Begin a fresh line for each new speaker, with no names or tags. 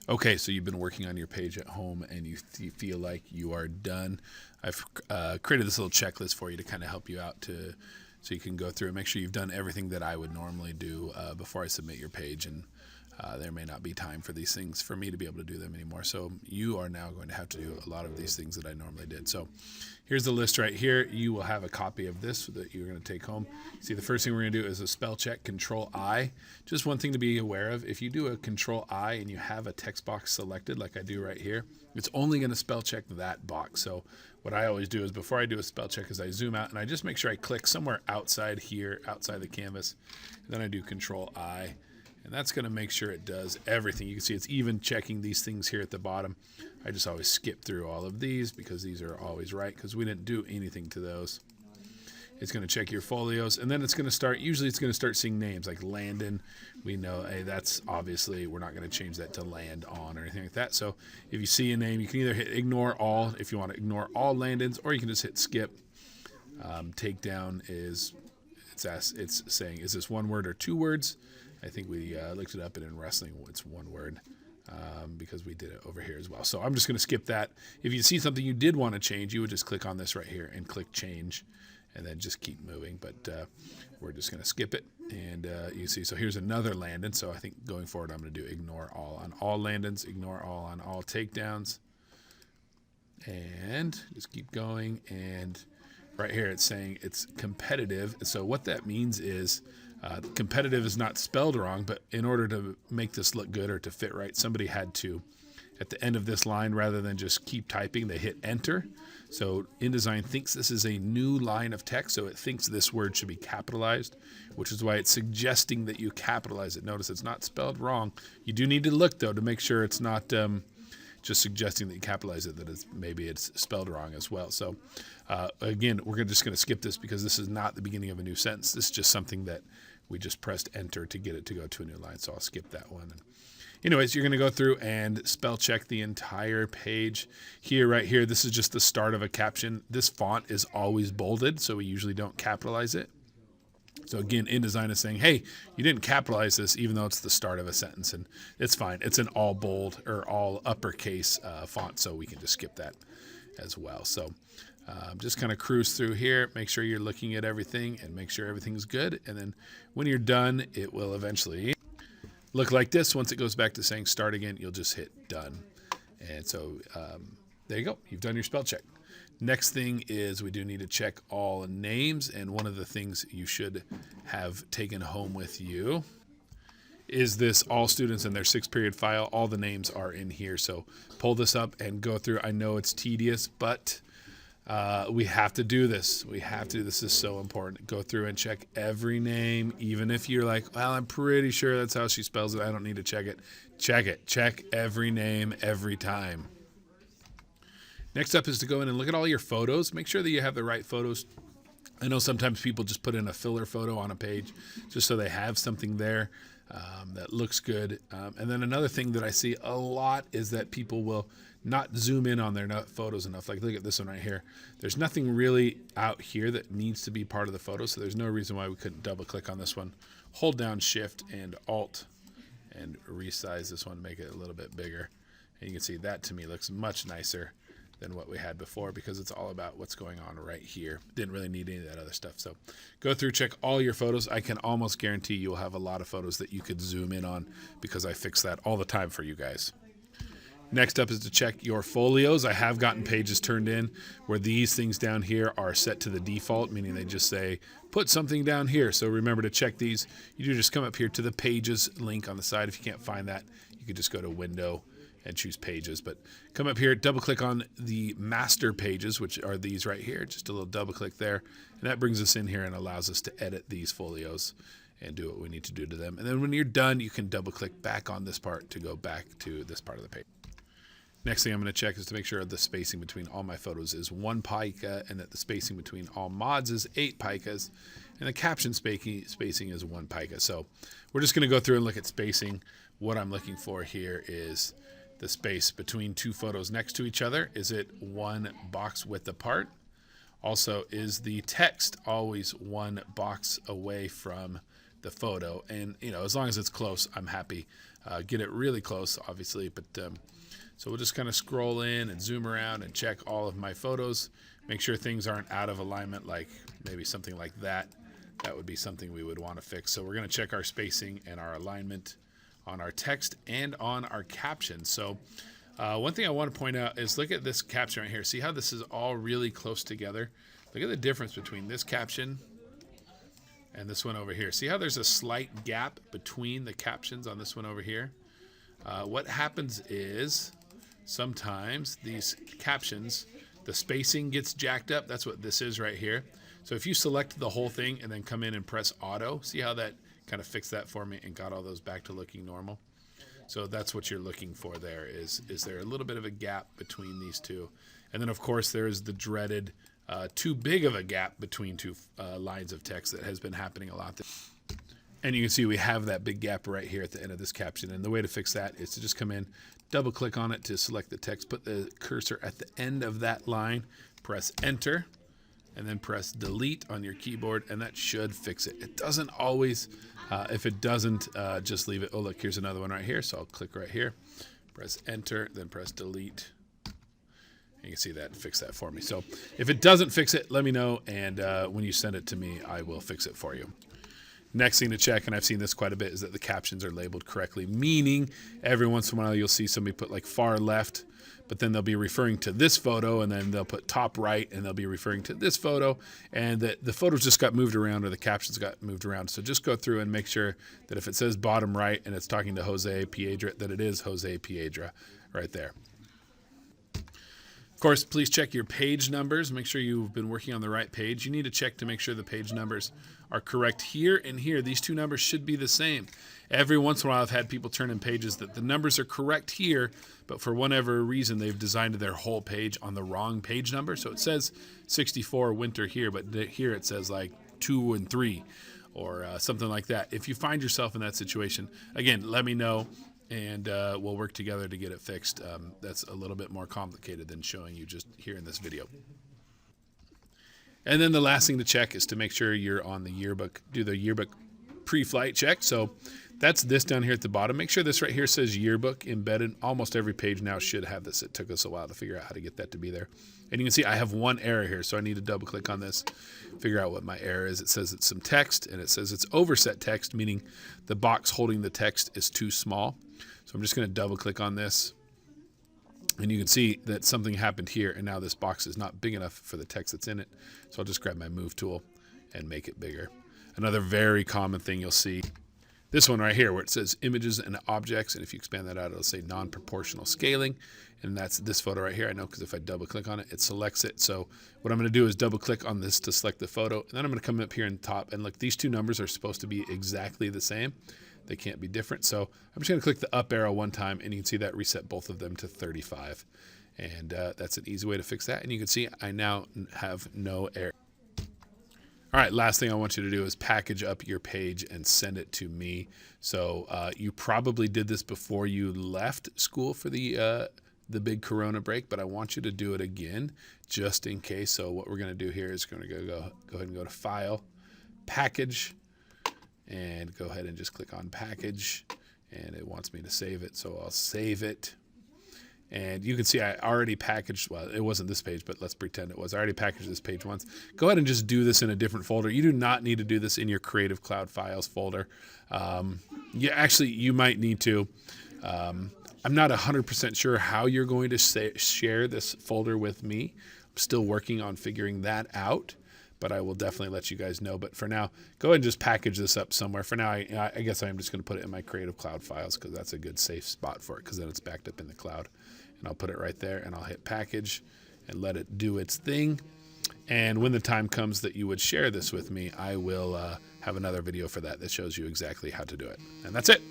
Okay, so you've been working on your page at home and you feel like you are done. I've created this little checklist for you to kind of help you out so you can go through and make sure you've done everything that I would normally do before I submit your page. And there may not be time for these things for me to be able to do them anymore. So you are now going to have to do a lot of these things that I normally did. So here's the list right here. You will have a copy of this that you're going to take home. See, the first thing we're going to do is a spell check, Control-I. Just one thing to be aware of. If you do a Control-I and you have a text box selected like I do right here, it's only going to spell check that box. So what I always do is before I do a spell check is I zoom out and I just make sure I click somewhere outside here, outside the canvas. And then I do Control-I. And that's going to make sure it does everything. You can see it's even checking these things here at the bottom. I just always skip through all of these because these are always right because we didn't do anything to those. It's going to check your folios, and then it's going to start, usually it's going to start seeing names like Landon. We know, hey, that's obviously, we're not going to change that to land on or anything like that. So if you see a name, you can either hit ignore all if you want to ignore all Landons, or you can just hit skip. Takedown is, it's saying, is this one word or two words? I think we looked it up, and in wrestling, it's one word because we did it over here as well. So I'm just going to skip that. If you see something you did want to change, you would just click on this right here and click change, and then just keep moving. But we're just going to skip it. And you see, so here's another Landon. So I think going forward, I'm going to do ignore all on all Landons, ignore all on all takedowns. And just keep going. And right here, it's saying it's competitive. So what that means is competitive is not spelled wrong, but in order to make this look good or to fit right, somebody had to, at the end of this line, rather than just keep typing, they hit enter. So InDesign thinks this is a new line of text, so it thinks this word should be capitalized, which is why it's suggesting that you capitalize it. Notice it's not spelled wrong. You do need to look, though, to make sure it's not just suggesting that you capitalize it, that maybe it's spelled wrong as well. So again, we're just going to skip this because this is not the beginning of a new sentence. This is just something that we just pressed enter to get it to go to a new line. So I'll skip that one. And anyways, you're going to go through and spell check the entire page. Here, right here, this is just the start of a caption. This font is always bolded, so we usually don't capitalize it. So again, InDesign is saying, hey, you didn't capitalize this even though it's the start of a sentence, and it's fine. It's an all bold or all uppercase font, so we can just skip that as well. So just kind of cruise through here, make sure you're looking at everything and make sure everything's good. And then when you're done, it will eventually look like this. Once it goes back to saying start again, you'll just hit done. And so there you go. You've done your spell check. Next thing is we do need to check all names. And one of the things you should have taken home with you is this all students in their 6th period file. All the names are in here. So pull this up and go through. I know it's tedious, but we have to do this. We have to. This is so important. Go through and check every name, even if you're like, well, I'm pretty sure that's how she spells it. I don't need to check it. Check it. Check every name every time. Next up is to go in and look at all your photos. Make sure that you have the right photos. I know sometimes people just put in a filler photo on a page just so they have something there that looks good. And then another thing that I see a lot is that people will not zoom in on their photos enough. Like, look at this one right here. There's nothing really out here that needs to be part of the photo, so there's no reason why we couldn't double click on this one. Hold down Shift and Alt and resize this one, make it a little bit bigger. And you can see that to me looks much nicer than what we had before because it's all about what's going on right here. Didn't really need any of that other stuff. So go through, check all your photos. I can almost guarantee you'll have a lot of photos that you could zoom in on because I fix that all the time for you guys. Next up is to check your folios. I have gotten pages turned in where these things down here are set to the default, meaning they just say, put something down here. So remember to check these. You do just come up here to the pages link on the side. If you can't find that, you could just go to Window and choose Pages. But come up here, double click on the master pages, which are these right here. Just a little double click there. And that brings us in here and allows us to edit these folios and do what we need to do to them. And then when you're done, you can double click back on this part to go back to this part of the page. Next thing I'm going to check is to make sure the spacing between all my photos is 1 pica and that the spacing between all mods is 8 picas and the caption spacing is 1 pica. So we're just going to go through and look at spacing. What I'm looking for here is the space between two photos next to each other. Is it 1 box width apart? Also, is the text always 1 box away from the photo. And, you know, as long as it's close, I'm happy. Get it really close, obviously. But so we'll just kind of scroll in and zoom around and check all of my photos. Make sure things aren't out of alignment, like maybe something like that. That would be something we would want to fix. So we're going to check our spacing and our alignment on our text and on our caption. So one thing I want to point out is look at this caption right here. See how this is all really close together? Look at the difference between this caption and this one over here. See how there's a slight gap between the captions on this one over here? What happens is sometimes these captions, the spacing gets jacked up. That's what this is right here. So if you select the whole thing and then come in and press auto, see how that kind of fixed that for me and got all those back to looking normal? So that's what you're looking for there, is there a little bit of a gap between these two? And then, of course, there's the dreaded too big of a gap between two lines of text that has been happening a lot. And you can see we have that big gap right here at the end of this caption. And the way to fix that is to just come in, double click on it to select the text, put the cursor at the end of that line, press enter, and then press delete on your keyboard, and that should fix it. It doesn't always. If it doesn't, just leave it. Oh, look, here's another one right here. So I'll click right here, press enter, then press delete. You can see that fix that for me. So if it doesn't fix it, let me know, and when you send it to me, I will fix it for you. Next thing to check, and I've seen this quite a bit, is that the captions are labeled correctly, meaning every once in a while you'll see somebody put like far left, but then they'll be referring to this photo, and then they'll put top right, and they'll be referring to this photo, and the photos just got moved around or the captions got moved around. So just go through and make sure that if it says bottom right and it's talking to Jose Piedra, that it is Jose Piedra right there. Of course, please check your page numbers. Make sure you've been working on the right page. You need to check to make sure the page numbers are correct here and here. These two numbers should be the same. Every once in a while, I've had people turn in pages that the numbers are correct here, but for whatever reason, they've designed their whole page on the wrong page number. So it says 64 winter here, but here it says like 2 and 3 or something like that. If you find yourself in that situation, again, let me know, and we'll work together to get it fixed. That's a little bit more complicated than showing you just here in this video. And then the last thing to check is to make sure you're on the yearbook. Do the yearbook pre-flight check. So that's this down here at the bottom. Make sure this right here says yearbook embedded. Almost every page now should have this. It took us a while to figure out how to get that to be there. And you can see I have one error here, so I need to double click on this, figure out what my error is. It says it's some text, and it says it's overset text, meaning the box holding the text is too small. So I'm just going to double click on this, and you can see that something happened here, and now this box is not big enough for the text that's in it. So I'll just grab my move tool and make it bigger. Another very common thing you'll see, this one right here where it says images and objects, and if you expand that out, it'll say non-proportional scaling, and that's this photo right here. I know because if I double click on it, it selects it. So what I'm going to do is double click on this to select the photo, and then I'm going to come up here in the top, and look, these two numbers are supposed to be exactly the same. They can't be different. So I'm just going to click the up arrow one time, and you can see that reset both of them to 35. And that's an easy way to fix that. And you can see I now have no error. All right, last thing I want you to do is package up your page and send it to me. So you probably did this before you left school for the big Corona break, but I want you to do it again just in case. So what we're going to do here is going to go ahead and go to File, Package, and go ahead and just click on Package, and it wants me to save it, so I'll save it. And you can see I already packaged, well, it wasn't this page, but let's pretend it was. I already packaged this page once. Go ahead and just do this in a different folder. You do not need to do this in your Creative Cloud Files folder. You might need to. I'm not 100% sure how you're going to share this folder with me. I'm still working on figuring that out, but I will definitely let you guys know. But for now, go ahead and just package this up somewhere. For now, I guess I'm just going to put it in my Creative Cloud Files because that's a good safe spot for it, because then it's backed up in the cloud. And I'll put it right there, and I'll hit package and let it do its thing. And when the time comes that you would share this with me, I will have another video for that shows you exactly how to do it. And that's it.